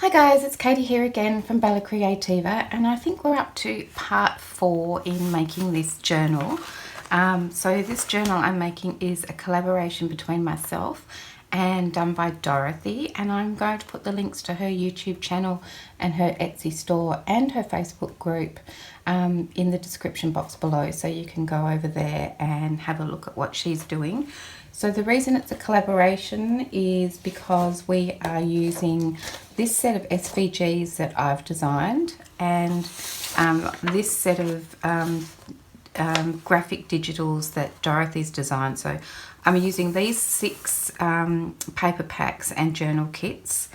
Hi guys, it's Katie here again from Creativa, and I think we're up to part 4 in making this journal. So this journal I'm making is a collaboration between myself and done by Dorothy, and I'm going to put the links to her YouTube channel and her Etsy store and her Facebook group in the description box below, so you can go over there and have a look at what she's doing. So the reason it's a collaboration is because we are using this set of SVGs that I've designed and this set of graphic digitals that Dorothy's designed. So I'm using these 6 paper packs and journal kits,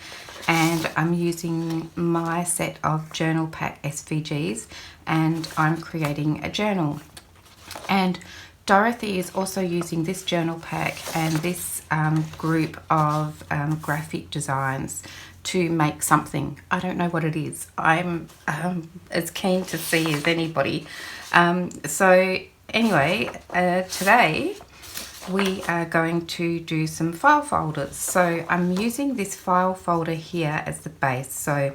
and I'm using my set of journal pack SVGs, and I'm creating a journal. And Dorothy is also using this journal pack and this group of graphic designs to make something. I don't know what it is. I'm as keen to see as anybody. So anyway, today we are going to do some file folders. So I'm using this file folder here as the base. So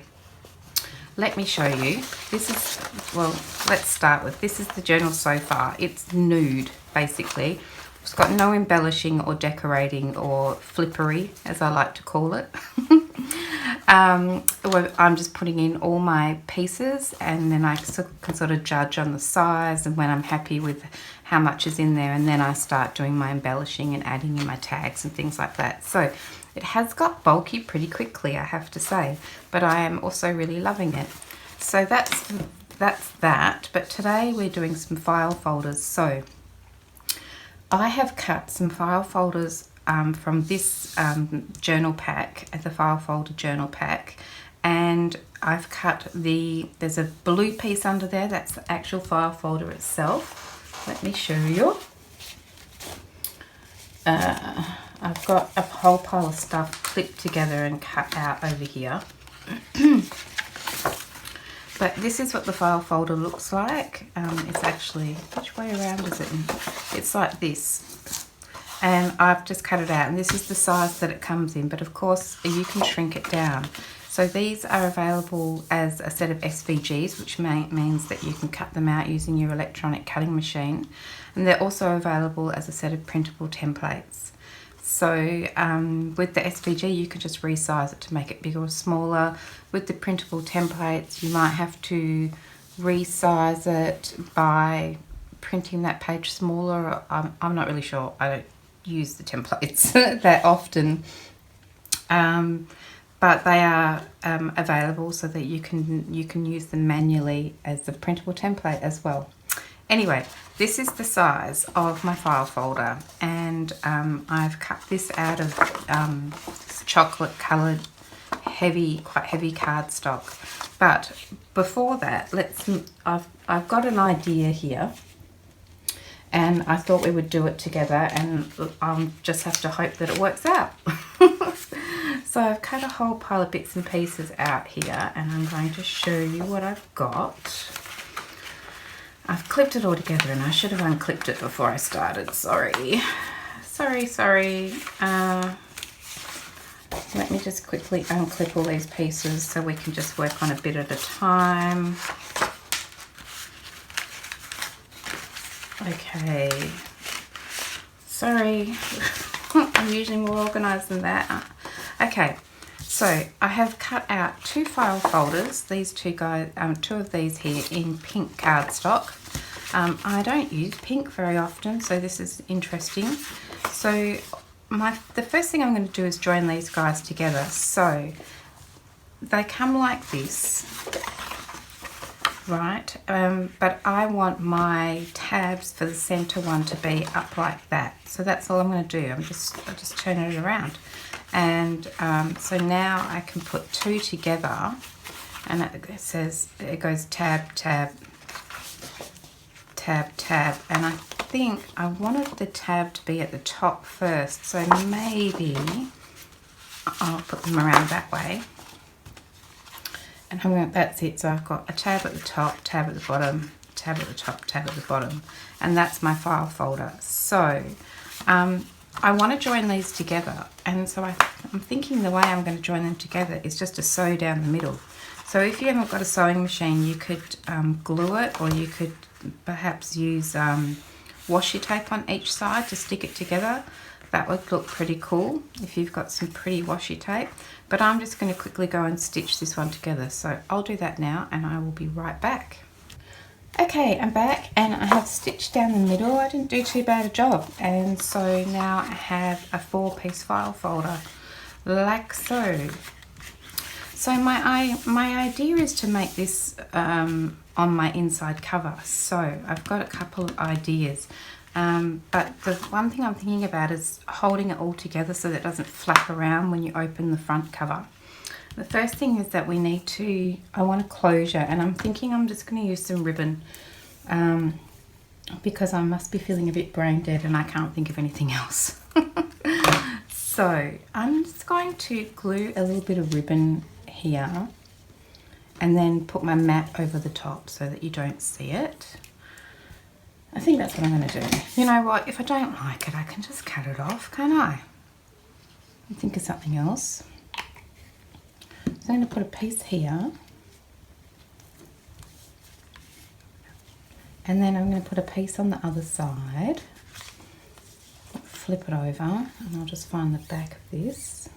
let me show you. This is, well, let's start with, this is the journal so far. It's nude, basically. It's got no embellishing or decorating or flippery, as I like to call it. I'm just putting in all my pieces, and then I can sort of judge on the size and when I'm happy with how much is in there, and then I start doing my embellishing and adding in my tags and things like that. So it has got bulky pretty quickly, I have to say, but I am also really loving it. So that's that. But today we're doing some file folders. So I have cut some file folders from this journal pack, the file folder journal pack, and I've cut there's a blue piece under there, that's the actual file folder itself. Let me show you. I've got a whole pile of stuff clipped together and cut out over here. But this is what the file folder looks like. It's actually, which way around is it? It's like this. And I've just cut it out, and this is the size that it comes in, but of course you can shrink it down. So these are available as a set of SVGs, which means that you can cut them out using your electronic cutting machine. And they're also available as a set of printable templates. So with the SVG, you can just resize it to make it bigger or smaller. With the printable templates, you might have to resize it by printing that page smaller. I'm not really sure. I don't use the templates that often. But they are available so that you can use them manually as the printable template as well. Anyway, this is the size of my file folder, and I've cut this out of chocolate coloured quite heavy cardstock. But before that, I've got an idea here, and I thought we would do it together, and I'll just have to hope that it works out. So I've cut a whole pile of bits and pieces out here, and I'm going to show you what I've got. I've clipped it all together, and I should have unclipped it before I started. Sorry. Let me just quickly unclip all these pieces so we can just work on a bit at a time. Okay. Sorry. I'm usually more organised than that. Okay, so I have cut out 2 file folders. These two of these here in pink cardstock. I don't use pink very often, so this is interesting. So the first thing I'm going to do is join these guys together. So they come like this, right? But I want my tabs for the center one to be up like that. So that's all I'm going to do. I'll just turn it around. And so now I can put 2 together, and it goes tab, tab, tab, tab. And I think I wanted the tab to be at the top first, so maybe I'll put them around that way. And that's it. So I've got a tab at the top, tab at the bottom, tab at the top, tab at the bottom, and that's my file folder. So I want to join these together, and so I'm thinking the way I'm going to join them together is just to sew down the middle. So if you haven't got a sewing machine, you could glue it, or you could perhaps use washi tape on each side to stick it together. That would look pretty cool if you've got some pretty washi tape. But I'm just going to quickly go and stitch this one together. So I'll do that now and I will be right back. Okay, I'm back and I have stitched down the middle. I didn't do too bad a job. And so now I have a 4-piece file folder like so. So my idea is to make this on my inside cover. So I've got a couple of ideas. But the one thing I'm thinking about is holding it all together so that it doesn't flap around when you open the front cover. The first thing is that I want a closure, and I'm thinking I'm just going to use some ribbon because I must be feeling a bit brain dead and I can't think of anything else. So I'm just going to glue a little bit of ribbon here and then put my mat over the top so that you don't see it. I think that's what I'm going to do. You know what, if I don't like it, I can just cut it off, can't I? Think of something else. So I'm going to put a piece here. And then I'm going to put a piece on the other side. Flip it over, and I'll just find the back of this.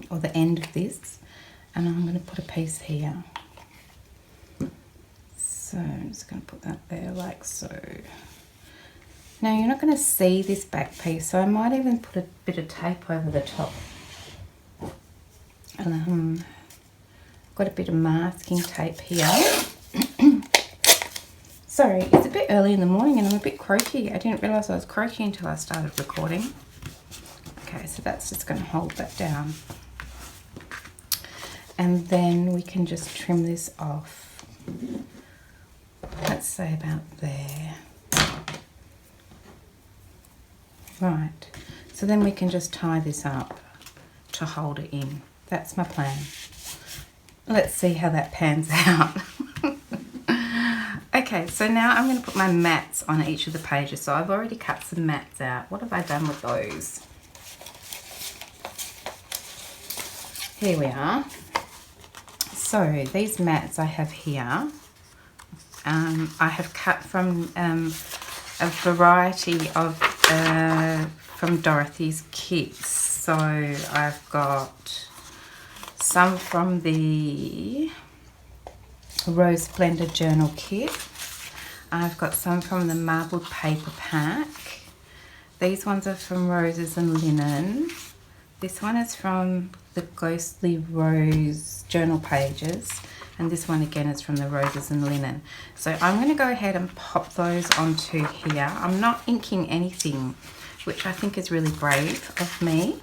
Or the end of this. And I'm going to put a piece here. So I'm just going to put that there like so. Now you're not going to see this back piece, so I might even put a bit of tape over the top. And got a bit of masking tape here. Sorry, it's a bit early in the morning and I'm a bit croaky. I didn't realise I was croaky until I started recording. Okay, so that's just going to hold that down. And then we can just trim this off. Let's say about there. Right, so then we can just tie this up to hold it in. That's my plan. Let's see how that pans out. Okay, so now I'm going to put my mats on each of the pages. So I've already cut some mats out. What have I done with those? Here we are. So these mats I have here. I have cut from a variety of from Dorothy's kits. So I've got some from the Rose Splendor journal kit. I've got some from the marbled paper pack. These ones are from Roses and Linen. This one is from the Ghostly Rose journal pages. And this one again is from the Roses and Linen. So I'm going to go ahead and pop those onto here. I'm not inking anything, which I think is really brave of me.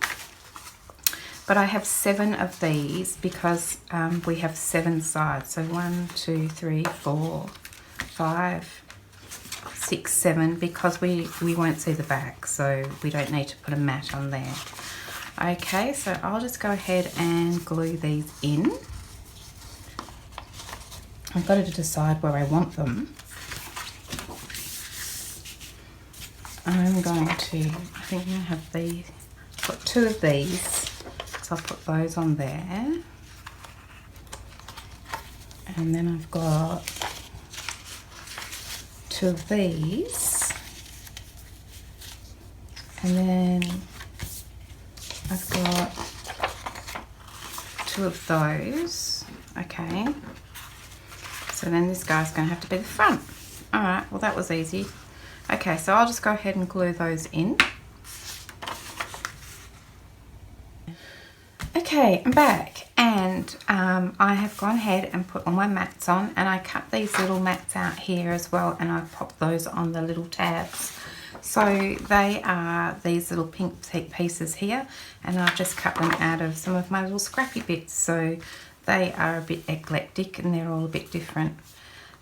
But I have 7 of these because we have 7 sides. So 1, 2, 3, 4, 5, 6, 7, because we won't see the back. So we don't need to put a mat on there. Okay, so I'll just go ahead and glue these in. I've got to decide where I want them. I'm going to, I think I'm going to have these, got 2 of these, so I'll put those on there. And then I've got 2 of these. And then I've got 2 of those, okay. So then this guy's going to have to be the front. All right, well that was easy. Okay, so I'll just go ahead and glue those in. Okay, I'm back and I have gone ahead and put all my mats on, and I cut these little mats out here as well, and I've popped those on the little tabs. So they are these little pink pieces here, and I've just cut them out of some of my little scrappy bits. So they are a bit eclectic and they're all a bit different.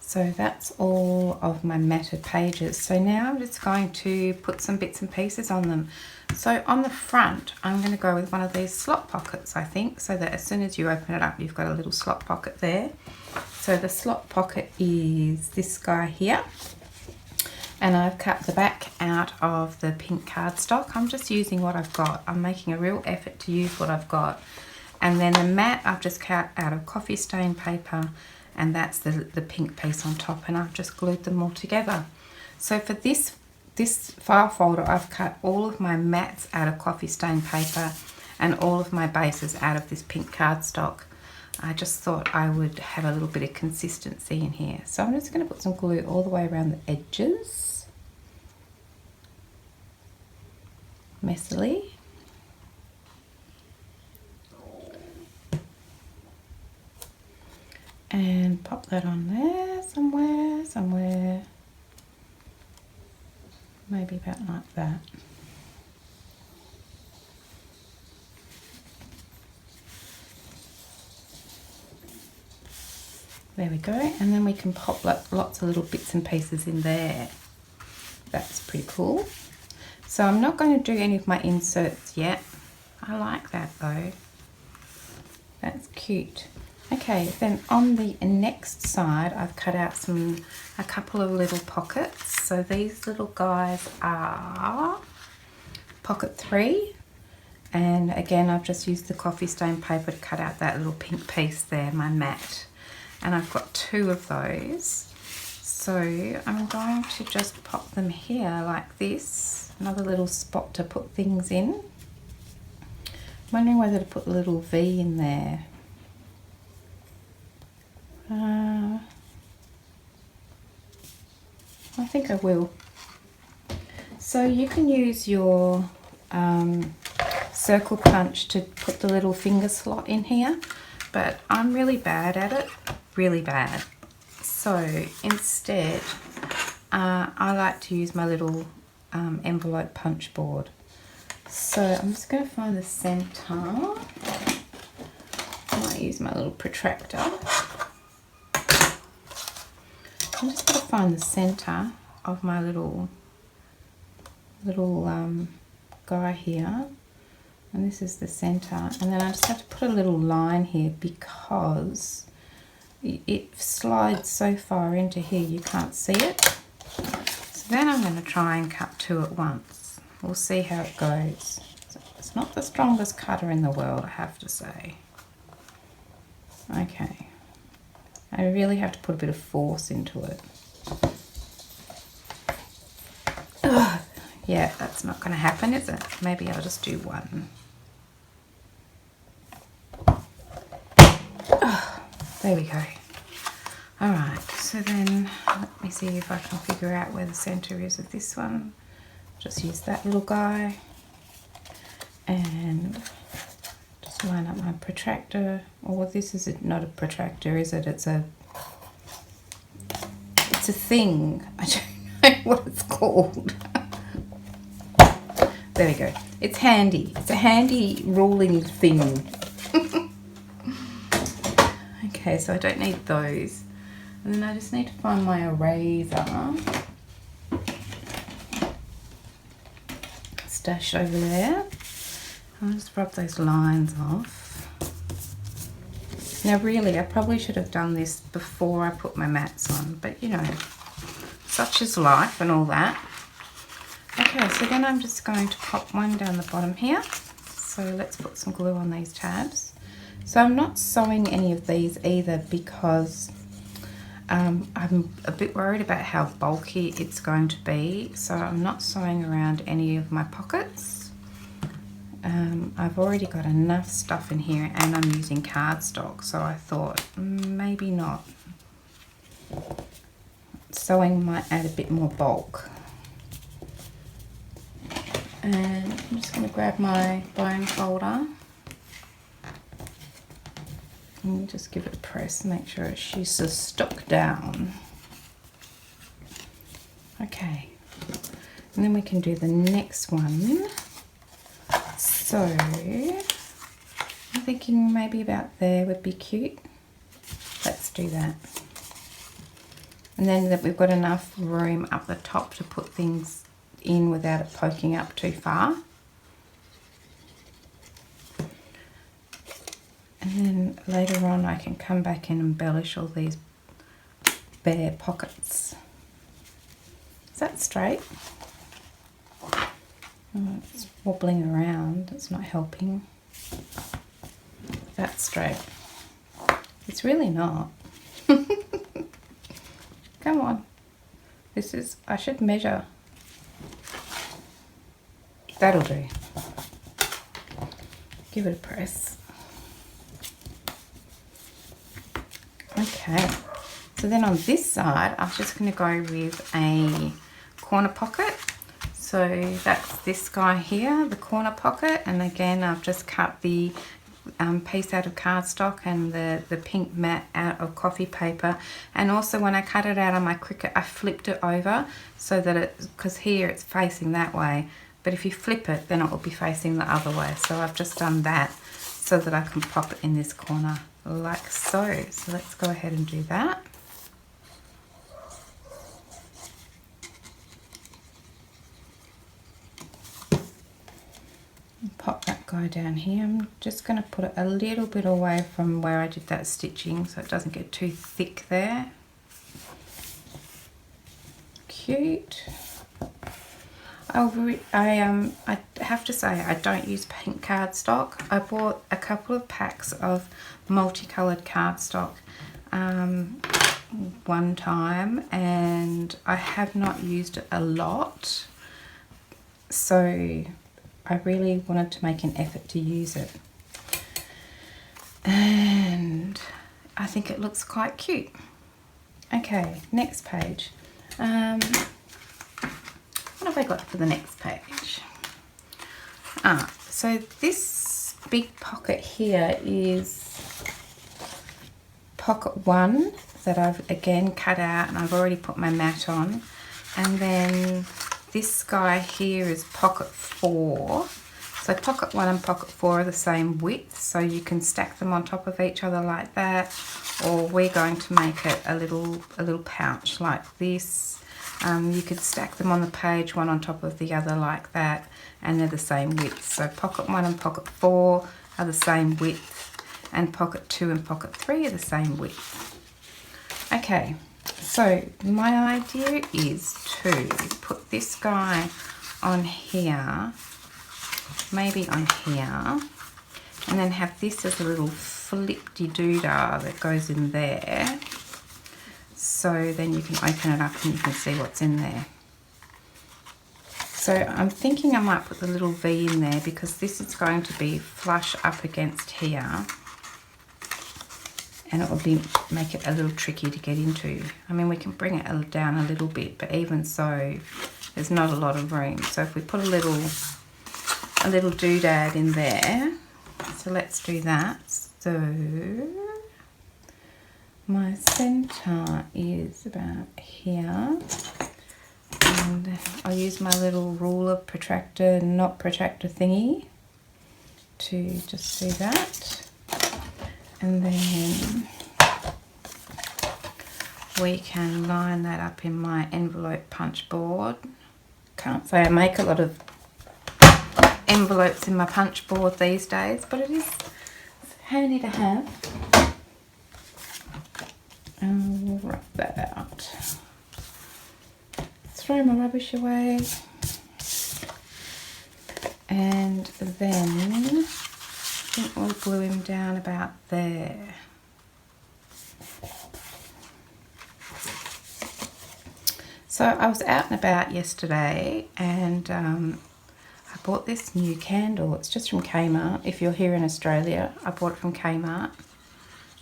So that's all of my matted pages. So now I'm just going to put some bits and pieces on them. So on the front, I'm going to go with one of these slot pockets, I think, so that as soon as you open it up, you've got a little slot pocket there. So the slot pocket is this guy here. And I've cut the back out of the pink cardstock. I'm just using what I've got. I'm making a real effort to use what I've got. And then the mat I've just cut out of coffee stain paper, and that's the pink piece on top, and I've just glued them all together. So for this file folder, I've cut all of my mats out of coffee stain paper and all of my bases out of this pink cardstock. I just thought I would have a little bit of consistency in here. So I'm just going to put some glue all the way around the edges, messily. And pop that on there somewhere. Maybe about like that. There we go, and then we can pop lots of little bits and pieces in there. That's pretty cool. So I'm not going to do any of my inserts yet. I like that though. That's cute. Okay, then on the next side, I've cut out a couple of little pockets. So these little guys are pocket 3. And again, I've just used the coffee stain paper to cut out that little pink piece there, my mat. And I've got 2 of those. So I'm going to just pop them here like this. Another little spot to put things in. I'm wondering whether to put a little V in there. I think I will. So you can use your circle punch to put the little finger slot in here, but I'm really bad at it, really bad. So instead, I like to use my little envelope punch board. So I'm just going to find the center. I might use my little protractor. I'm just going to find the center of my little guy here, and this is the center, and then I just have to put a little line here because it slides so far into here you can't see it. So then I'm going to try and cut 2 at once. We'll see how it goes. It's not the strongest cutter in the world, I have to say. Okay. I really have to put a bit of force into it. Ugh. Yeah, that's not going to happen, is it? Maybe I'll just do 1. Oh, there we go. Alright, so then let me see if I can figure out where the center is of this one. Just use that little guy and just line up my protractor. Or this is not a protractor, is it? It's a thing. I don't know what it's called. There we go. It's handy. It's a handy ruling thing. Okay, so I don't need those. And then I just need to find my eraser. Stashed over there. I'll just rub those lines off. Now really, I probably should have done this before I put my mats on, but you know, such is life and all that. Okay, so then I'm just going to pop one down the bottom here. So let's put some glue on these tabs. So I'm not sewing any of these either because I'm a bit worried about how bulky it's going to be. So I'm not sewing around any of my pockets. I've already got enough stuff in here and I'm using cardstock. So I thought maybe not. Sewing might add a bit more bulk. And I'm just going to grab my bone folder and just give it a press, make sure she's stuck down. Okay, and then we can do the next one. So I'm thinking maybe about there would be cute. Let's do that. And then that we've got enough room up the top to put things in without it poking up too far. And then later on I can come back and embellish all these bare pockets. Is that straight? Oh, it's wobbling around. It's not helping. That's straight. It's really not. Come on. This is, I should measure. That'll do. Give it a press. Okay. So then on this side, I'm just going to go with a corner pocket. So that's this guy here, the corner pocket. And again, I've just cut the piece out of cardstock and the pink mat out of coffee paper. And also when I cut it out on my Cricut, I flipped it over so that it, because here it's facing that way, but if you flip it, then it will be facing the other way. So I've just done that so that I can pop it in this corner like so. So let's go ahead and do that. Pop that guy down here. I'm just going to put it a little bit away from where I did that stitching so it doesn't get too thick there. Cute. I have to say I don't use pink cardstock. I bought a couple of packs of multicolored cardstock one time and I have not used it a lot, so I really wanted to make an effort to use it, and I think it looks quite cute. Okay, next page. What have I got for the next page? So this big pocket here is pocket 1 that I've again cut out and I've already put my mat on, and then this guy here is pocket 4. So pocket 1 and pocket 4 are the same width, so you can stack them on top of each other like that, or we're going to make it a little pouch like this. You could stack them on the page one on top of the other like that, and they're the same width. So pocket 1 and pocket 4 are the same width, and pocket 2 and pocket 3 are the same width. Okay. So my idea is to put this guy on here, maybe on here, and then have this as a little flip-de-doodah that goes in there. So then you can open it up and you can see what's in there. So I'm thinking I might put the little V in there because this is going to be flush up against here. And it will make it a little tricky to get into. I mean, we can bring it down a little bit, but even so, there's not a lot of room. So if we put a little doodad in there, so let's do that. So my center is about here, and I'll use my little ruler protractor, not protractor thingy, to just do that. And then we can line that up in my envelope punch board. Can't say I make a lot of envelopes in my punch board these days, but it's handy to have. And we'll wrap that out. Throw my rubbish away. And then I think we'll glue him down about there. So I was out and about yesterday and I bought this new candle. It's just from Kmart. If you're here in Australia, I bought it from Kmart.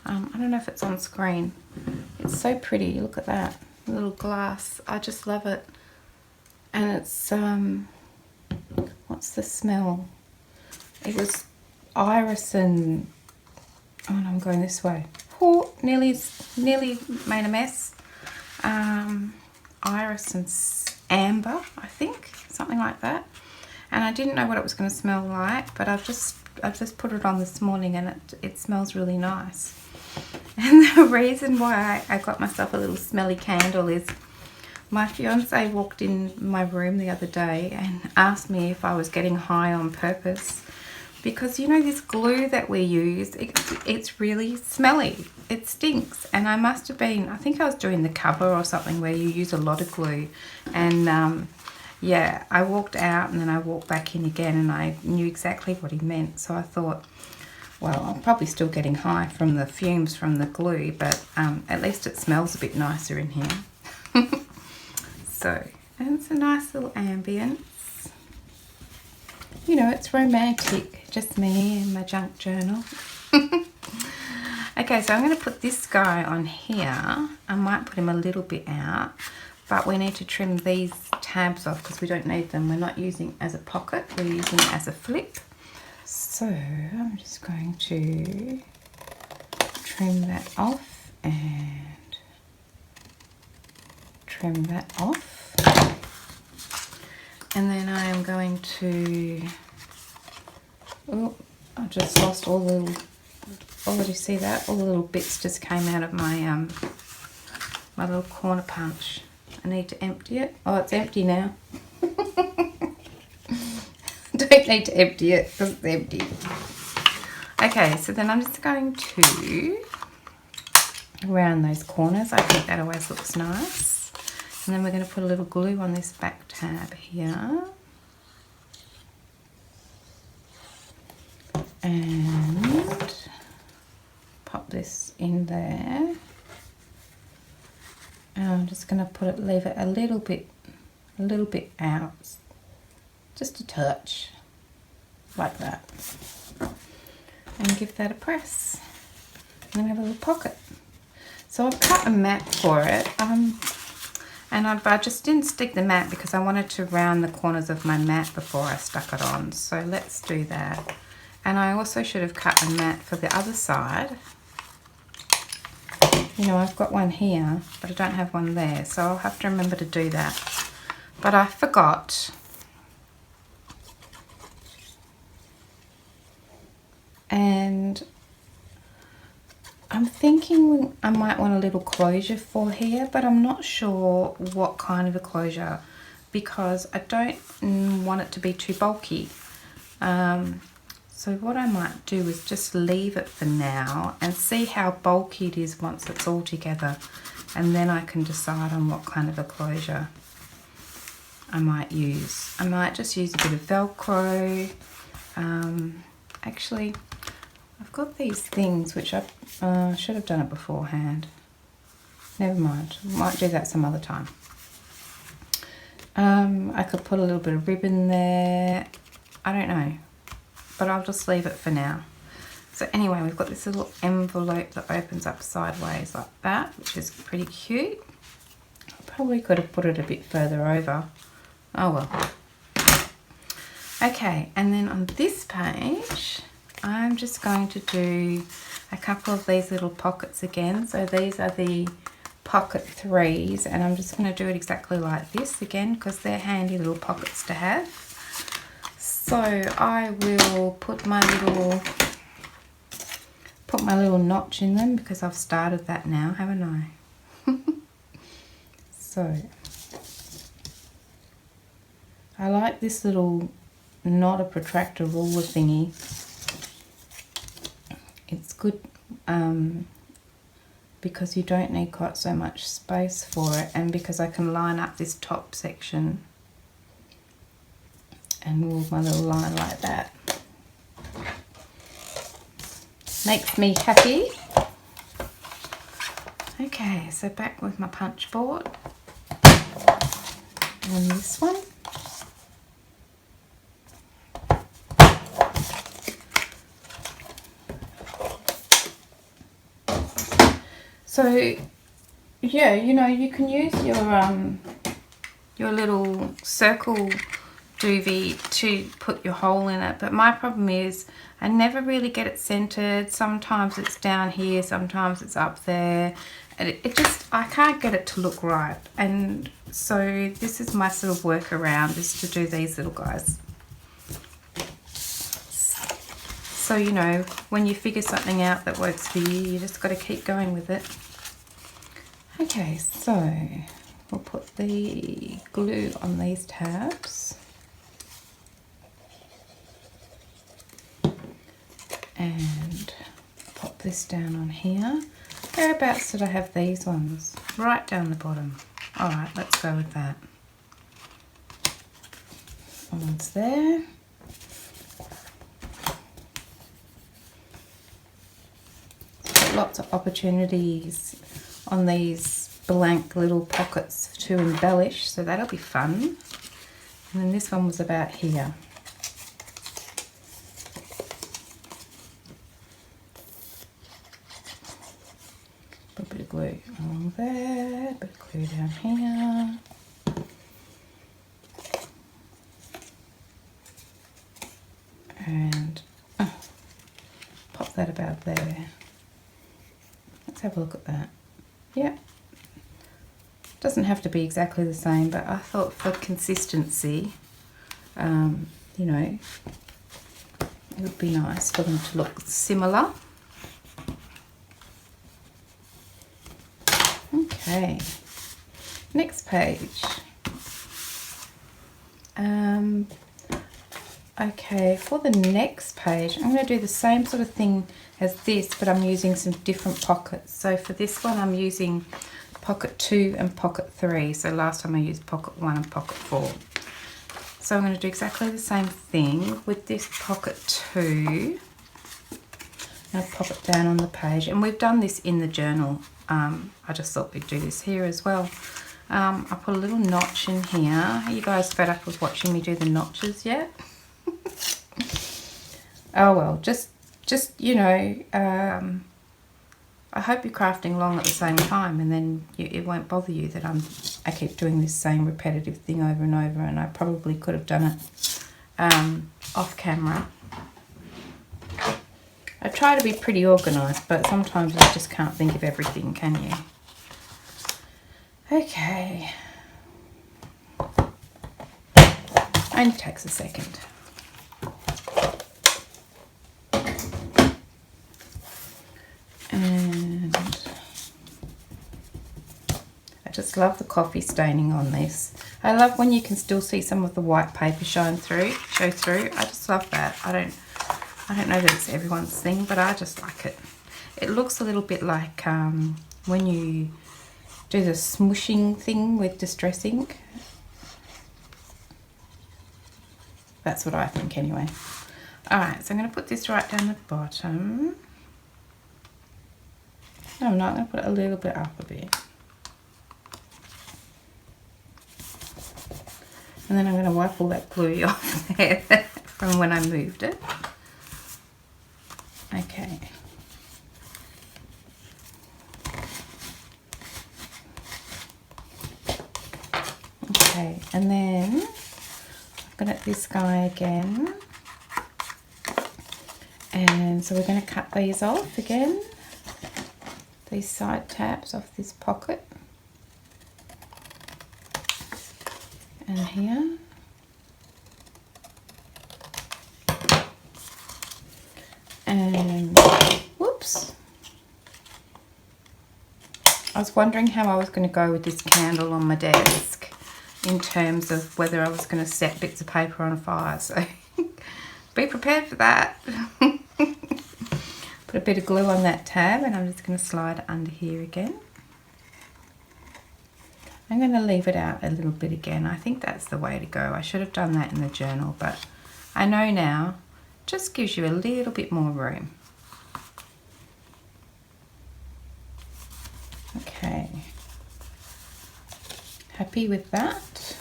I don't know if it's on screen. It's so pretty. Look at that little glass. I just love it. And it's what's the smell? It was iris and I'm going this way. Oh, nearly made a mess. Iris and amber, I think, something like that. And I didn't know what it was going to smell like, but I've just put it on this morning and it smells really nice. And the reason why I got myself a little smelly candle is my fiance walked in my room the other day and asked me if I was getting high on purpose, because you know this glue that we use, it's really smelly. It stinks. And I must have been, I think I was doing the cover or something where you use a lot of glue. And yeah, I walked out and then I walked back in again, and I knew exactly what he meant. So I thought, well, I'm probably still getting high from the fumes from the glue, but at least it smells a bit nicer in here. So, and it's a nice little ambience. You know, it's romantic, just me and my junk journal. Okay, so I'm going to put this guy on here. I might put him a little bit out, but we need to trim these tabs off because we don't need them. We're not using it as a pocket, we're using it as a flip. So I'm just going to trim that off and trim that off. And then I am going to, oh, I just lost all the little, oh, did you see that? All the little bits just came out of my, my little corner punch. I need to empty it. Oh, it's empty now. Don't need to empty it because it's empty. Okay, so then I'm just going to round those corners. I think that always looks nice. And then we're going to put a little glue on this back tab here. And pop this in there. And I'm just going to put it, leave it a little bit out. Just a touch. Like that. And give that a press. And then have a little pocket. So I've cut a mat for it. And I just didn't stick the mat because I wanted to round the corners of my mat before I stuck it on. So let's do that. And I also should have cut a mat for the other side. You know, I've got one here, but I don't have one there. So I'll have to remember to do that. But I forgot. And I'm thinking I might want a little closure for here, but I'm not sure what kind of a closure because I don't want it to be too bulky. So what I might do is just leave it for now and see how bulky it is once it's all together, and then I can decide on what kind of a closure I might use. I might just use a bit of Velcro. Actually, I've got these things which I should have done it beforehand. Never mind, might do that some other time. I could put a little bit of ribbon there. I don't know, but I'll just leave it for now. So anyway, we've got this little envelope that opens up sideways like that, which is pretty cute. I probably could have put it a bit further over. Oh well. Okay, and then on this page, I'm just going to do a couple of these little pockets again. So these are the pocket 3s, and I'm just going to do it exactly like this again because they're handy little pockets to have. So I will put my little notch in them because I've started that now, haven't I? So I like this little, not a protractor ruler thingy. It's good because you don't need quite so much space for it, and because I can line up this top section and move my little line like that. Makes me happy. Okay, so back with my punch board and this one. So yeah, you know, you can use your little circle doobie to put your hole in it, but my problem is I never really get it centered. Sometimes it's down here, sometimes it's up there, and it just, I can't get it to look right. And so this is my sort of workaround, is to do these little guys. So, you know, when you figure something out that works for you, you just got to keep going with it. Okay, so we'll put the glue on these tabs. And pop this down on here. Whereabouts did I have these ones? Right down the bottom. Alright, let's go with that. One's there. Lots of opportunities on these blank little pockets to embellish, so that'll be fun. And then this one was about here. Put a bit of glue along there, a bit of glue down here. And pop that about there. Let's have a look at that. Yeah. Doesn't have to be exactly the same, but I thought for consistency, you know, it would be nice for them to look similar. Okay, next page. Okay, for the next page, I'm going to do the same sort of thing as this, but I'm using some different pockets. So for this one, I'm using pocket 2 and pocket 3. So last time I used pocket 1 and pocket 4. So I'm going to do exactly the same thing with this pocket 2. I'll pop it down on the page, and we've done this in the journal. I just thought we'd do this here as well. I put a little notch in here. Are you guys fed up with watching me do the notches yet? Oh well, just you know, I hope you're crafting along at the same time, and then it won't bother you that I keep doing this same repetitive thing over and over, and I probably could have done it off camera. I try to be pretty organised, but sometimes I just can't think of everything, can you? Okay. Only takes a second. And I just love the coffee staining on this. I love when you can still see some of the white paper show through. I just love that. I don't know that it's everyone's thing, but I just like it. It looks a little bit like when you do the smooshing thing with Distress ink. That's what I think anyway. Alright, so I'm going to put this right down the bottom. No, I'm not. I'm going to put it a little bit up a bit. And then I'm going to wipe all that glue off there from when I moved it. Okay. Okay, and then I'm going to this guy again. And so we're going to cut these off again. These side tabs off this pocket. And here. And whoops. I was wondering how I was going to go with this candle on my desk in terms of whether I was going to set bits of paper on fire. So be prepared for that. Put a bit of glue on that tab, and I'm just going to slide under here again. I'm going to leave it out a little bit again. I think that's the way to go. I should have done that in the journal, but I know now. Just gives you a little bit more room. Okay. Happy with that.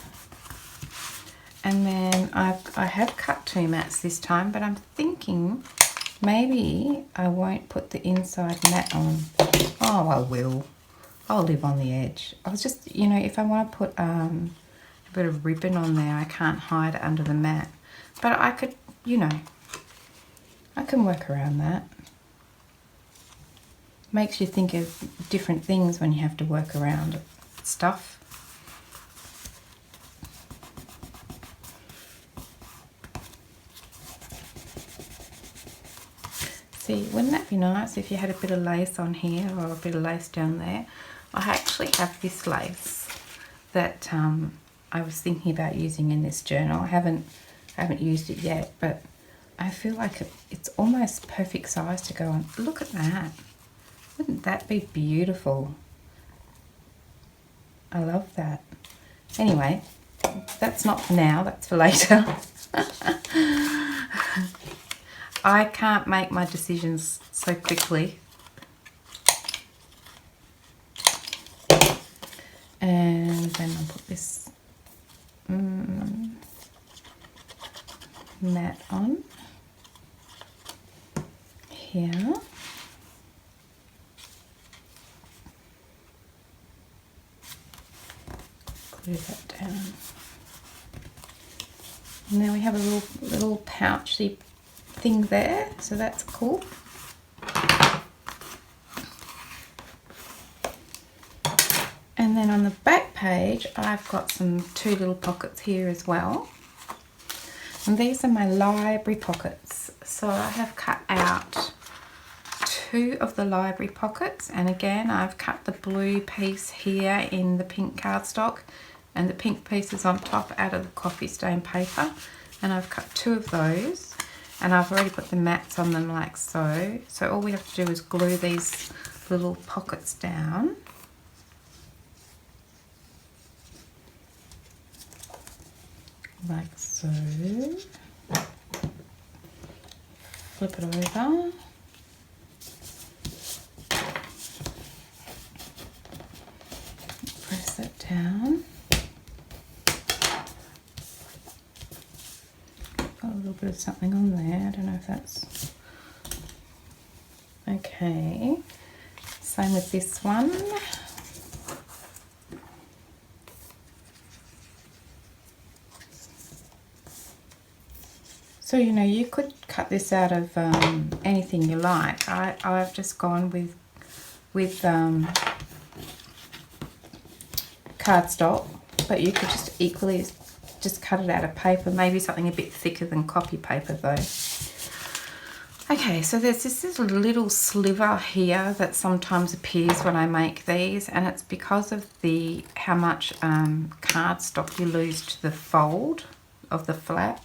And then I have cut 2 mats this time, but I'm thinking maybe I won't put the inside mat on. Oh, I will. I'll live on the edge. I was just, you know, if I want to put a bit of ribbon on there, I can't hide it under the mat. But I could, you know, I can work around that. Makes you think of different things when you have to work around stuff. See, wouldn't that be nice if you had a bit of lace on here or a bit of lace down there? I actually have this lace that I was thinking about using in this journal. I haven't used it yet, but I feel like it's almost perfect size to go on. Look at that. Wouldn't that be beautiful? I love that. Anyway, that's not for now, that's for later. I can't make my decisions so quickly. And then I'll put this mat on here. Glue that down. And now we have a little pouchy thing there, so that's cool. And then on the back page, I've got two little pockets here as well. And these are my library pockets. So I have cut out two of the library pockets, and again I've cut the blue piece here in the pink cardstock and the pink pieces on top out of the coffee stain paper, and I've cut two of those, and I've already put the mats on them like so. So all we have to do is glue these little pockets down. Like so. Flip it over. Press that down. Got a little bit of something on there. I don't know if that's okay. Same with this one. So, you know, you could cut this out of anything you like. I've just gone with cardstock, but you could just equally just cut it out of paper, maybe something a bit thicker than copy paper though. Okay, so there's this little sliver here that sometimes appears when I make these, and it's because of how much cardstock you lose to the fold of the flap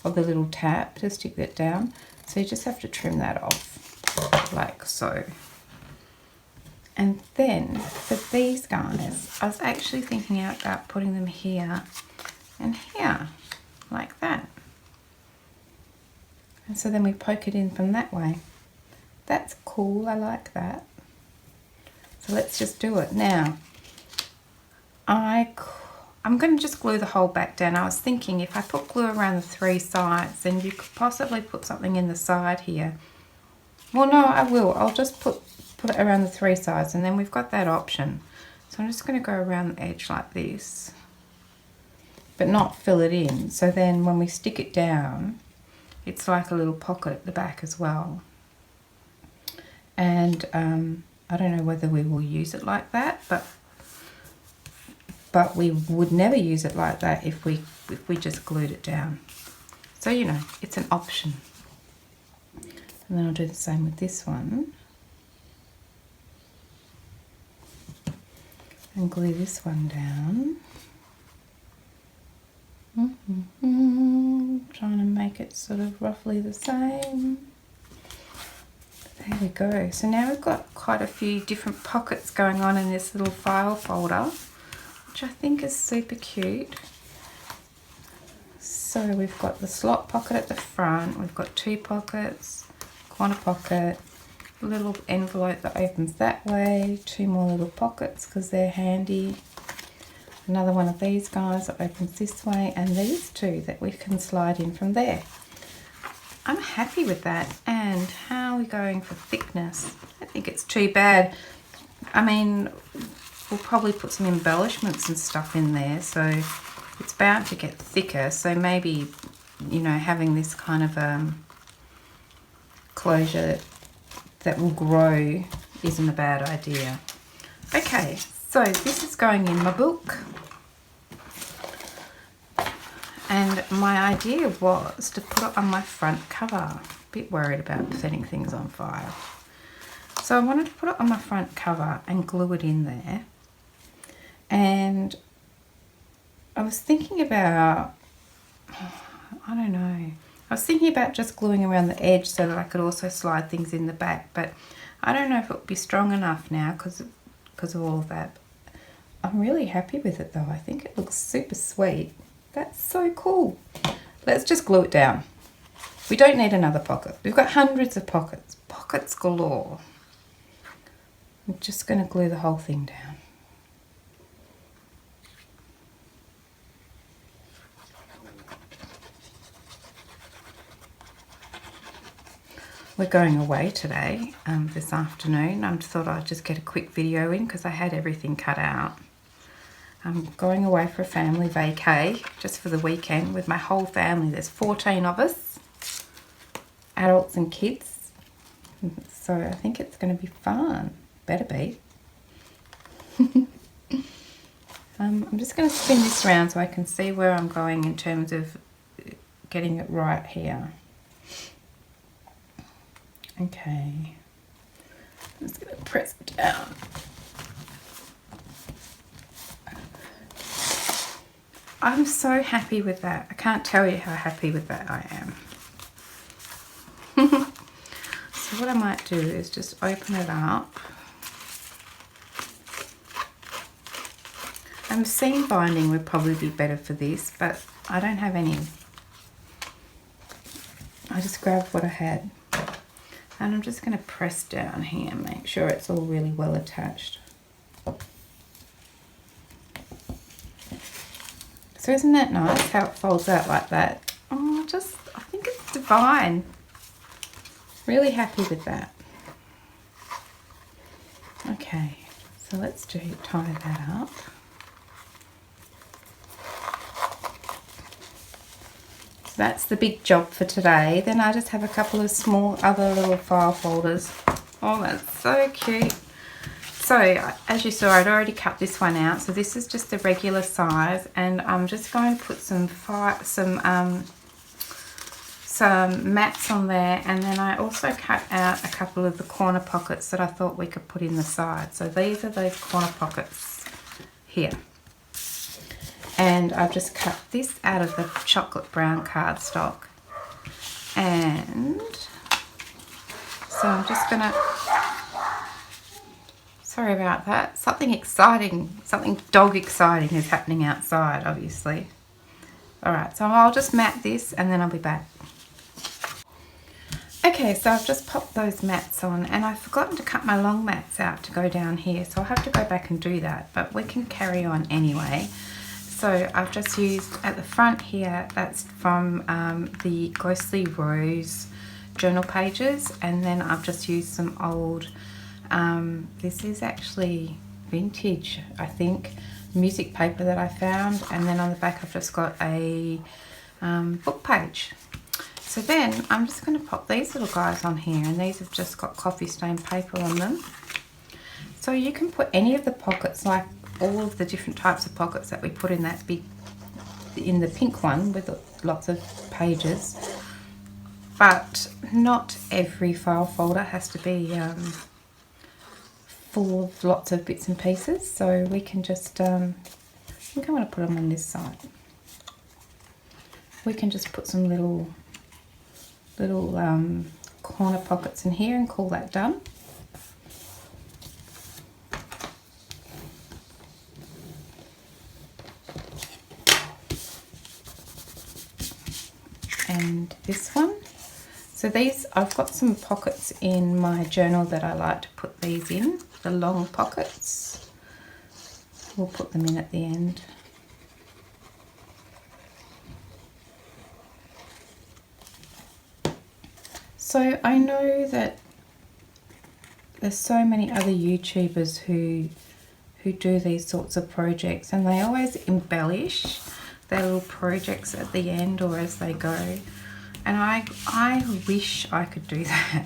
of the little tab to stick that down. So you just have to trim that off like so. And then for these guys, I was actually thinking about putting them here and here like that. And so then we poke it in from that way. That's cool, I like that. So let's just do it. Now, I'm going to just glue the whole back down. I was thinking if I put glue around the three sides, then you could possibly put something in the side here. Well, no, I will. I'll just put it around the three sides, and then we've got that option. So I'm just going to go around the edge like this, but not fill it in. So then when we stick it down, it's like a little pocket at the back as well. And I don't know whether we will use it like that, but we would never use it like that if we just glued it down. So, you know, it's an option. And then I'll do the same with this one. And glue this one down. Trying to make it sort of roughly the same. There we go. So now we've got quite a few different pockets going on in this little file folder, which I think is super cute. So we've got the slot pocket at the front, we've got two pockets, corner pocket, a little envelope that opens that way, two more little pockets because they're handy, another one of these guys that opens this way, and these two that we can slide in from there. I'm happy with that. And how are we going for thickness? I think it's too bad. I mean, we'll probably put some embellishments and stuff in there, so it's bound to get thicker. So maybe, you know, having this kind of closure that will grow isn't a bad idea. Okay, so this is going in my book. And my idea was to put it on my front cover. A bit worried about setting things on fire. So I wanted to put it on my front cover and glue it in there. And I was thinking about, I don't know, I was thinking about just gluing around the edge so that I could also slide things in the back, but I don't know if it would be strong enough now because of all of that. I'm really happy with it though. I think it looks super sweet. That's so cool. Let's just glue it down. We don't need another pocket. We've got hundreds of pockets. Pockets galore. I'm just going to glue the whole thing down. We're going away today, this afternoon. I thought I'd just get a quick video in because I had everything cut out. I'm going away for a family vacay, just for the weekend with my whole family. There's 14 of us, adults and kids. So I think it's going to be fun. Better be. I'm just going to spin this around so I can see where I'm going in terms of getting it right here. Okay, I'm just going to press it down. I'm so happy with that. I can't tell you how happy with that I am. So what I might do is just open it up. Seam binding would probably be better for this, but I don't have any. I just grabbed what I had. And I'm just going to press down here and make sure it's all really well attached. So isn't that nice how it folds out like that? Oh, I think it's divine. Really happy with that. Okay, so let's tie that up. That's the big job for today. Then I just have a couple of small other little file folders. Oh, that's so cute. So as you saw, I'd already cut this one out. So this is just the regular size, and I'm just going to put some mats on there, and then I also cut out a couple of the corner pockets that I thought we could put in the side. So these are those corner pockets here. And I've just cut this out of the chocolate brown cardstock. And so I'm just gonna, sorry about that, something exciting, something dog exciting is happening outside, obviously. All right, so I'll just mat this and then I'll be back. Okay, so I've just popped those mats on, and I've forgotten to cut my long mats out to go down here, so I'll have to go back and do that, but we can carry on anyway. So I've just used at the front here, that's from the Ghostly Rose journal pages, and then I've just used some old, this is actually vintage, I think, music paper that I found, and then on the back I've just got a book page. So then I'm just going to pop these little guys on here, and these have just got coffee stain paper on them. So you can put any of the pockets, like all of the different types of pockets that we put in that big, in the pink one with lots of pages, but not every file folder has to be full of lots of bits and pieces. So we can just, I think I want to put them on this side. We can just put some little corner pockets in here and call that done. And this one. So these, I've got some pockets in my journal that I like to put these in, the long pockets. We'll put them in at the end. So I know that there's so many other YouTubers who do these sorts of projects, and they always embellish their little projects at the end or as they go, and I wish I could do that.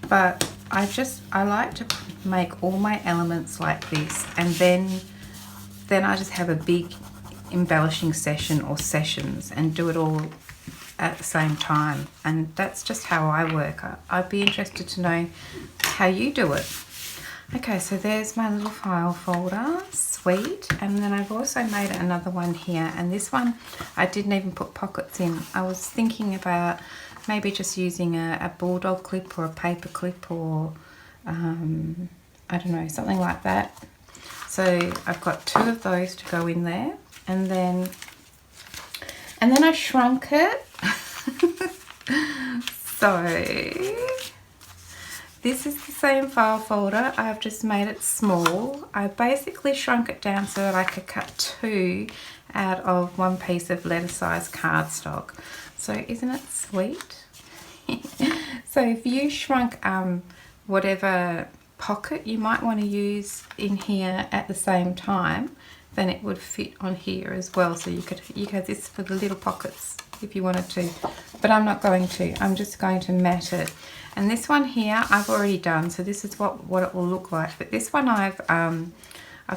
But I like to make all my elements like this, and then I just have a big embellishing session or sessions and do it all at the same time, and that's just how I work. I'd be interested to know how you do it. Okay, so there's my little file folder. Sweet. sweet. And then I've also made another one here, and this one I didn't even put pockets in. I was thinking about maybe just using a bulldog clip or a paper clip, or I don't know, something like that. So I've got 2 of those to go in there, and then I shrunk it. So this is the same file folder. I've just made it small. I basically shrunk it down so that I could cut 2 out of 1 piece of letter size cardstock. So isn't it sweet? So if you shrunk whatever pocket you might want to use in here at the same time, then it would fit on here as well. So you could have this for the little pockets if you wanted to, but I'm not going to. I'm just going to mat it. And this one here I've already done, so this is what it will look like. But this one I've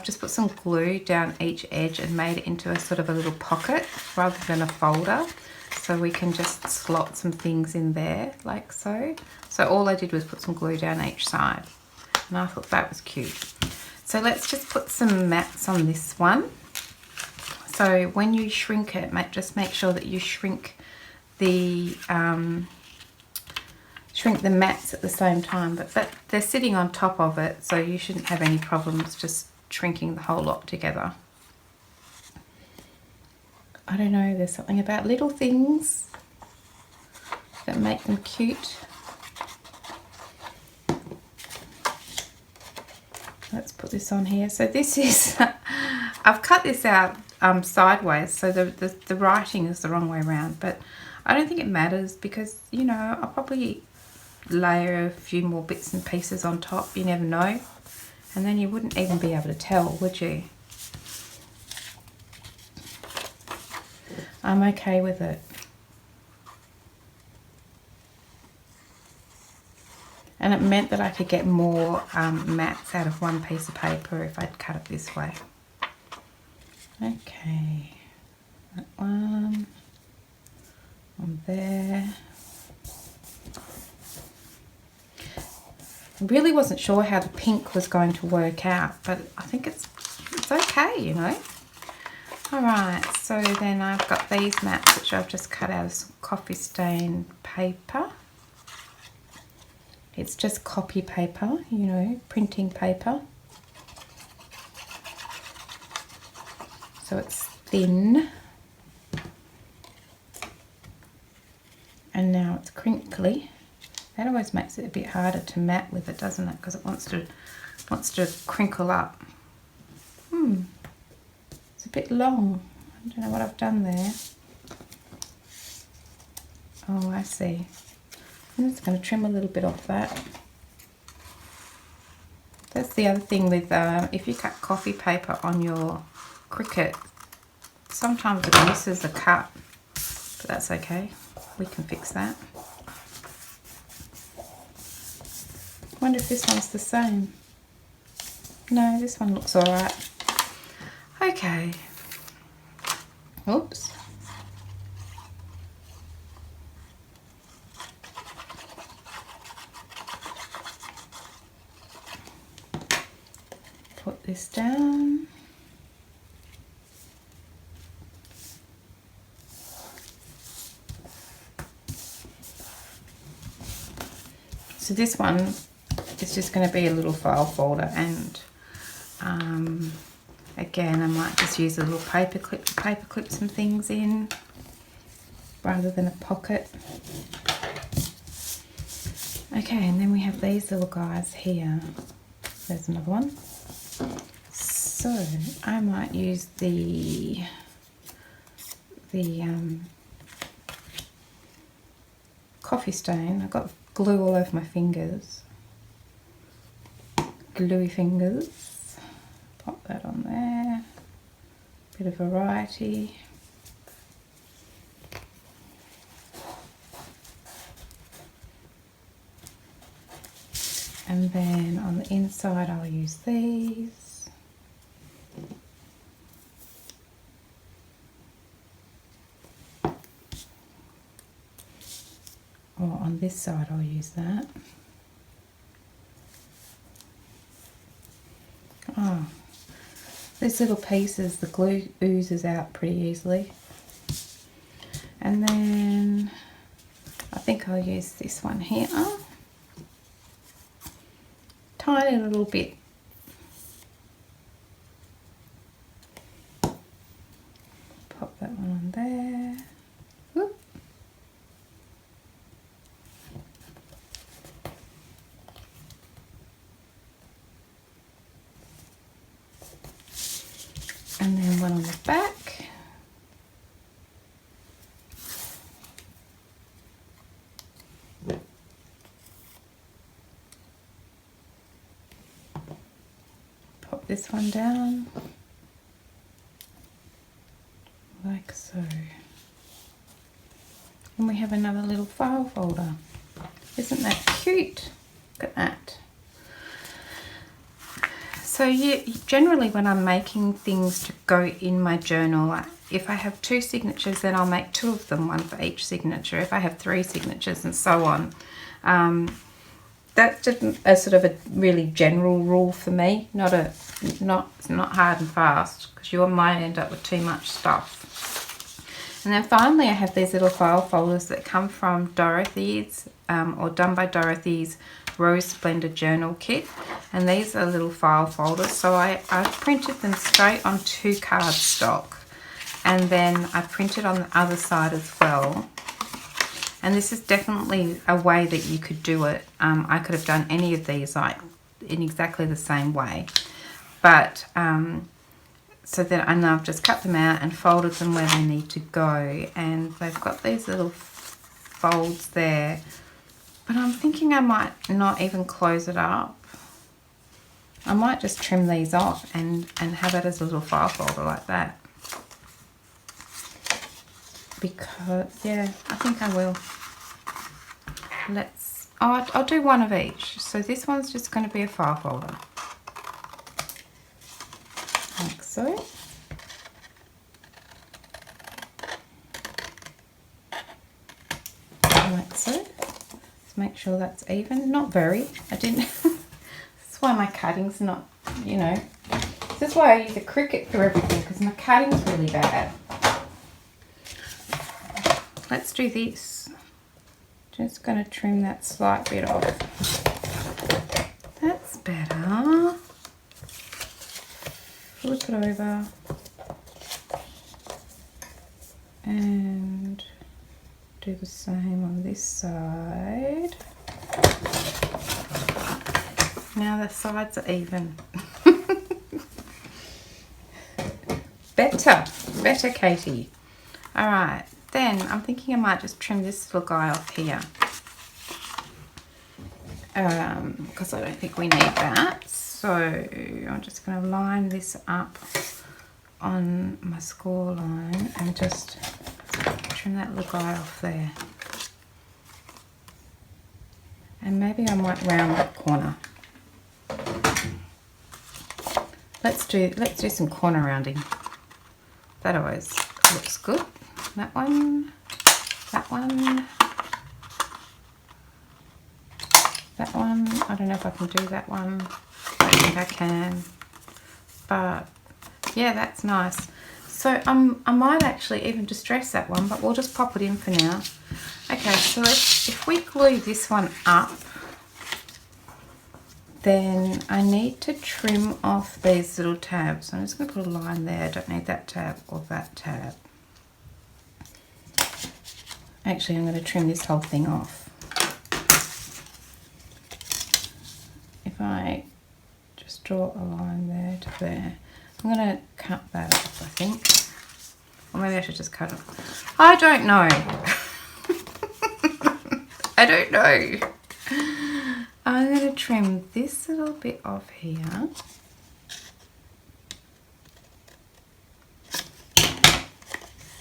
just put some glue down each edge and made it into a sort of a little pocket rather than a folder, so we can just slot some things in there like so. So all I did was put some glue down each side, and I thought that was cute. So let's just put some mats on this one. So when you shrink it, just make sure that you shrink the mats at the same time, but they're sitting on top of it, so you shouldn't have any problems just shrinking the whole lot together. I don't know, there's something about little things that make them cute. Let's put this on here. So this is, I've cut this out sideways, so the writing is the wrong way around, but I don't think it matters because, you know, I'll probably layer a few more bits and pieces on top, you never know, and then you wouldn't even be able to tell, would you? I'm okay with it. And it meant that I could get more mats out of 1 piece of paper if I'd cut it this way. Okay, that one on there. I really wasn't sure how the pink was going to work out, but I think it's okay, you know. Alright, so then I've got these mats which I've just cut out of some coffee stain paper. It's just copy paper, you know, printing paper. So it's thin. And now it's crinkly. That always makes it a bit harder to mat with it, doesn't it? Because it wants to crinkle up. It's a bit long. I don't know what I've done there. Oh, I see. I'm just going to trim a little bit off that. That's the other thing with if you cut coffee paper on your Cricut, sometimes it misses a cut, but that's okay. We can fix that. I wonder if this one's the same. No, this one looks alright. Okay. Oops. Put this down. So this one is just going to be a little file folder, and again I might just use a little paper clip to paper clip some things in rather than a pocket. Okay, and then we have these little guys here. There's another one. So I might use the coffee stain. I've got glue all over my fingers. Gluey fingers. Pop that on there. Bit of variety. And then on the inside I'll use these. Or on this side I'll use that. Oh, these little pieces, the glue oozes out pretty easily. And then I think I'll use this one here. Tiny little bit. Pop that one on there. Whoop. And then one on the back. Pop this one down, like so. And we have another little file folder. Isn't that cute? Look at that. So yeah, generally when I'm making things to go in my journal, if I have 2 signatures, then I'll make 2 of them, one for each signature. If I have 3 signatures and so on. That's just a sort of a really general rule for me, not hard and fast, because you might end up with too much stuff. And then finally I have these little file folders that come from Dorothy's, or done by Dorothy's Rose Splendor journal kit, and these are little file folders. So I printed them straight onto cardstock, and then I printed on the other side as well. And this is definitely a way that you could do it. I could have done any of these like in exactly the same way, but so then I've just cut them out and folded them where they need to go, and they've got these little folds there. But I'm thinking I might not even close it up. I might just trim these off and have it as a little file folder like that. Because, yeah, I think I will. I'll do one of each. So this one's just going to be a file folder. Like so. Like so. Make sure that's even, not very, I didn't, that's why my cutting's not, you know, this is why I use a Cricut for everything, because my cutting's really bad. Let's do this, just going to trim that slight bit off, that's better, flip it over, and do the same on this side. Now the sides are even. Better Katie. Alright, then I'm thinking I might just trim this little guy off here. Because I don't think we need that. So I'm just going to line this up on my score line and just trim that little guy off there, and maybe I might round that corner. Let's do some corner rounding. That always looks good. That one, that one, that one. I don't know if I can do that one. I think I can, but yeah, that's nice. So I might actually even distress that one, but we'll just pop it in for now. Okay, so if we glue this one up, then I need to trim off these little tabs. I'm just going to put a line there. I don't need that tab or that tab. Actually, I'm going to trim this whole thing off. If I just draw a line there to there. I'm going to cut that off, I think. Or maybe I should just cut it. I don't know. I don't know. I'm going to trim this little bit off here.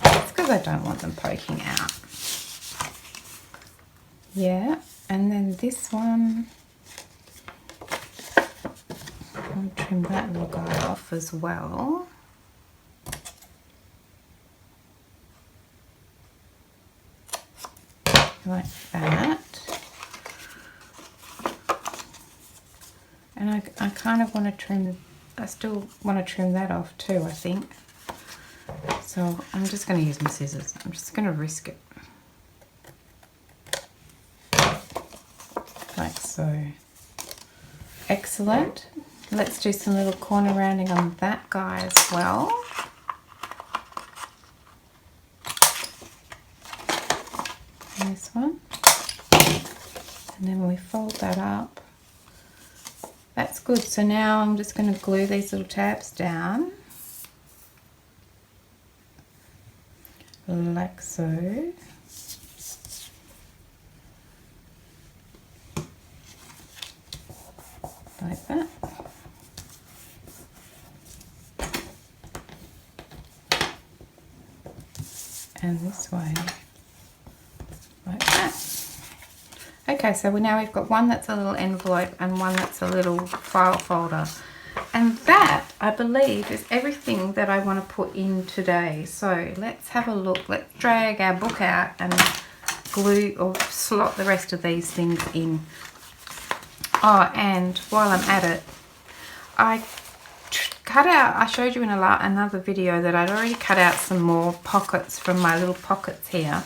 It's because I don't want them poking out. Yeah, and then this one, I'll trim that little guy off as well. Like that. And I kind of want to trim I still want to trim that off too, I think. So I'm just going to use my scissors. I'm just going to risk it. Like so. Excellent. Let's do some little corner rounding on that guy as well. And this one. And then we fold that up. That's good. So now I'm just going to glue these little tabs down. Like so. Like that. And this way. Like that. Okay, so now we've got one that's a little envelope and one that's a little file folder. And that, I believe, is everything that I want to put in today. So let's have a look. Let's drag our book out and glue or slot the rest of these things in. Oh, and while I'm at it, I cut out, I showed you in another video that I'd already cut out some more pockets from my little pockets here,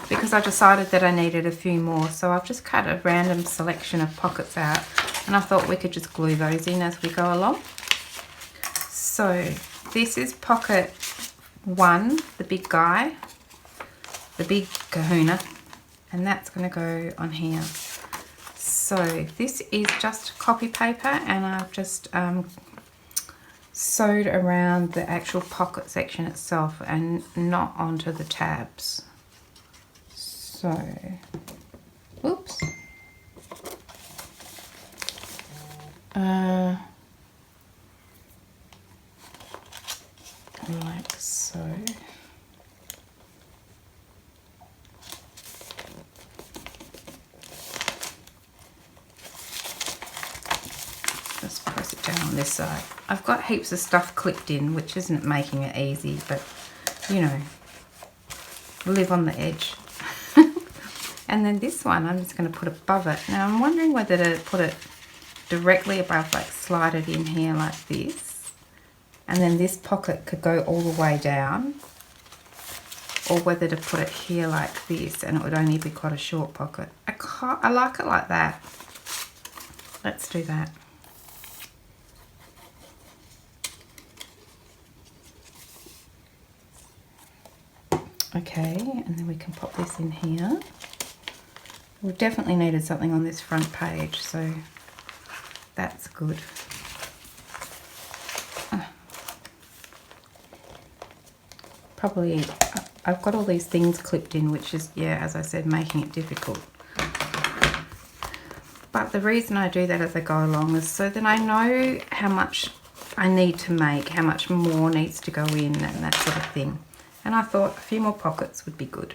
because I decided that I needed a few more. So I've just cut a random selection of pockets out, and I thought we could just glue those in as we go along. So this is pocket 1, the big guy, the big kahuna, and that's going to go on here. So this is just copy paper, and I've just sewed around the actual pocket section itself and not onto the tabs. So, oops. Like so. Just press it down on this side. I've got heaps of stuff clipped in, which isn't making it easy, but you know, live on the edge. And then this one I'm just going to put above it. Now I'm wondering whether to put it directly above, like slide it in here like this, and then this pocket could go all the way down, or whether to put it here like this and it would only be quite a short pocket. I like it like that. Let's do that. Okay, and then we can pop this in here. We definitely needed something on this front page, so that's good. Probably, I've got all these things clipped in, which is, yeah, as I said, making it difficult. But the reason I do that as I go along is so that I know how much I need to make, how much more needs to go in and that sort of thing. And I thought a few more pockets would be good.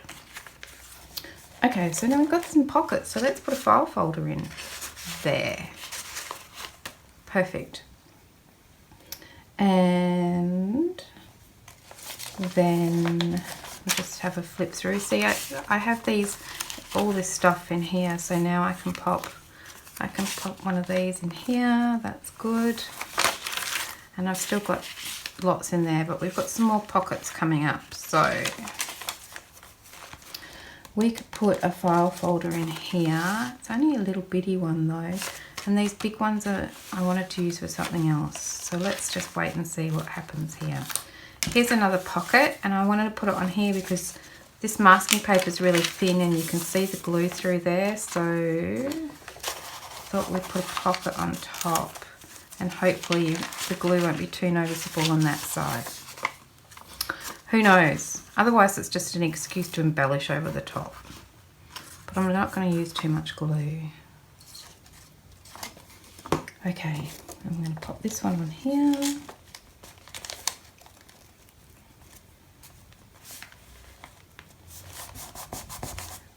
Okay, so now we've got some pockets, so let's put a file folder in there. Perfect. And then we'll just have a flip through. See, I have all this stuff in here, so now I can pop one of these in here. That's good. And I've still got lots in there, but we've got some more pockets coming up, so we could put a file folder in here. It's only a little bitty one though, and these big ones I wanted to use for something else, so let's just wait and see what happens here. Here's another pocket, and I wanted to put it on here because this masking paper is really thin and you can see the glue through there, so I thought we'd put a pocket on top, and hopefully the glue won't be too noticeable on that side. Who knows? Otherwise it's just an excuse to embellish over the top. But I'm not going to use too much glue. Okay, I'm going to pop this one on here.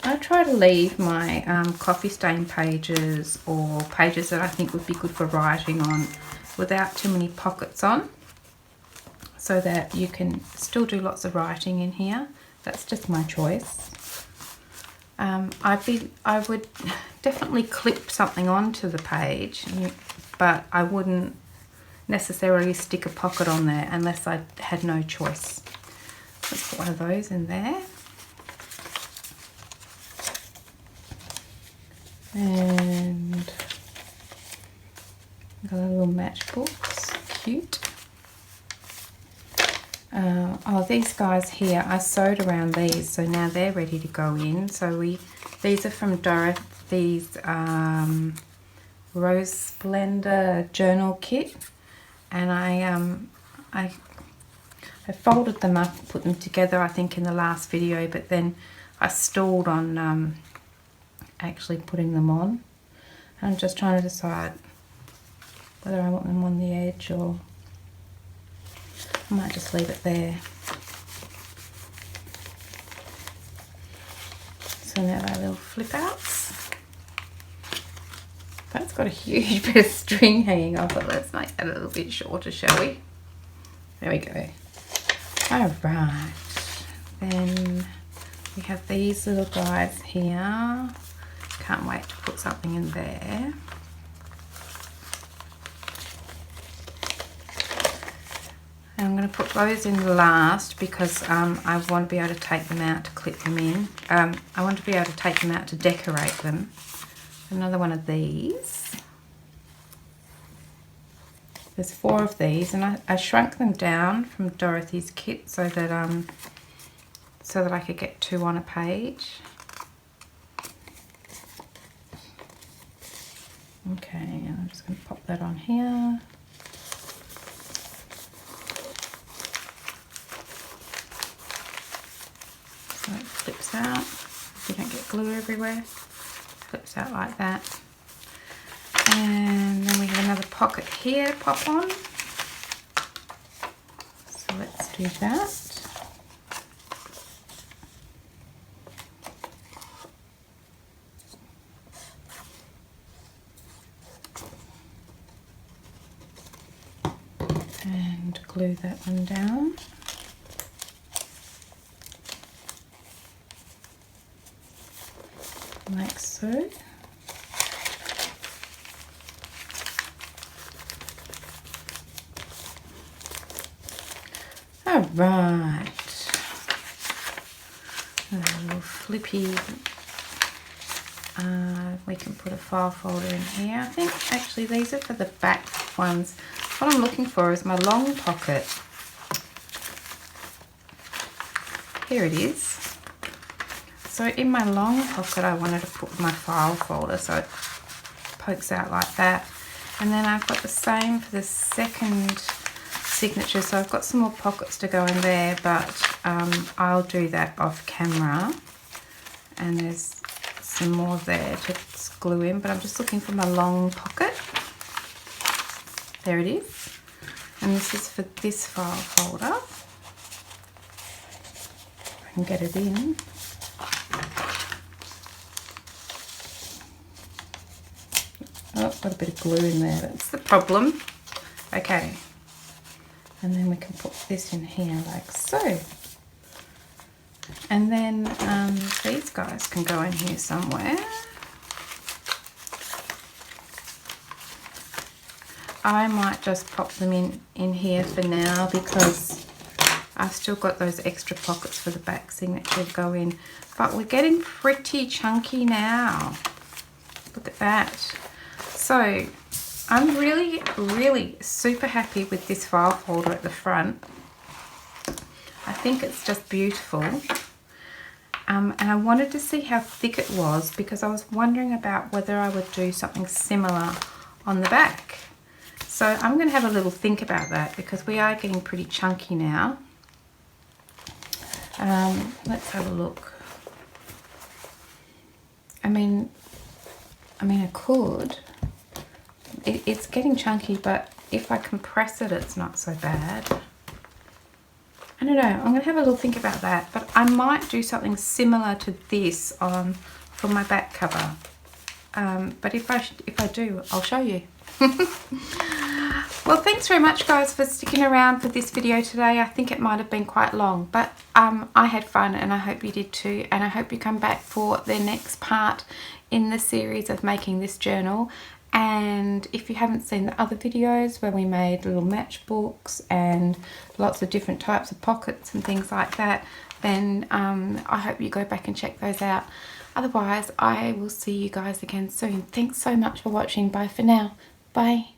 I try to leave my coffee stain pages or pages that I think would be good for writing on without too many pockets on, so that you can still do lots of writing in here. That's just my choice. I would definitely clip something onto the page, but I wouldn't necessarily stick a pocket on there unless I had no choice. Let's put one of those in there. And got a little matchbooks, cute. Oh, these guys here, I sewed around these, so now they're ready to go in. So these are from Dorothy's Rose Splendor journal kit, and I folded them up, put them together, I think in the last video, but then I stalled on actually putting them on. I'm just trying to decide whether I want them on the edge or I might just leave it there. So now they're little flip outs. That's got a huge bit of string hanging off it. Let's make that a little bit shorter, shall we? There we go. Alright. Then we have these little guys here. Can't wait to put something in there. And I'm going to put those in last because I want to be able to take them out to clip them in. I want to be able to take them out to decorate them. Another one of these. There's 4 of these, and I shrunk them down from Dorothy's kit so that I could get 2 on a page. Okay, and I'm just going to pop that on here. So it flips out. You don't get glue everywhere. Flips out like that. And then we have another pocket here to pop on. So let's do that. And glue that one down. Like so. Alright, a little flippy, we can put a file folder in here. I think actually these are for the back ones. What I'm looking for is my long pocket. Here it is. So in my long pocket I wanted to put my file folder so it pokes out like that. And then I've got the same for the second signature, so I've got some more pockets to go in there, but I'll do that off camera. And there's some more there to glue in, but I'm just looking for my long pocket. There it is. And this is for this file folder. I can get it in. Oh, got a bit of glue in there, that's the problem. Okay. And then we can put this in here like so. And then these guys can go in here somewhere. I might just pop them in here for now because I've still got those extra pockets for the back signature to go in. But we're getting pretty chunky now. Look at that. So I'm really super happy with this file folder at the front. I think it's just beautiful. And I wanted to see how thick it was because I was wondering about whether I would do something similar on the back. So I'm going to have a little think about that because we are getting pretty chunky now. Let's have a look. I mean I could. It's getting chunky, but if I compress it, it's not so bad. I don't know. I'm going to have a little think about that, but I might do something similar to this for my back cover. But if I do, I'll show you. Well, thanks very much, guys, for sticking around for this video today. I think it might have been quite long, but I had fun, and I hope you did too. And I hope you come back for the next part in the series of making this journal. And if you haven't seen the other videos where we made little matchbooks and lots of different types of pockets and things like that, then I hope you go back and check those out. Otherwise, I will see you guys again soon. Thanks so much for watching. Bye for now. Bye.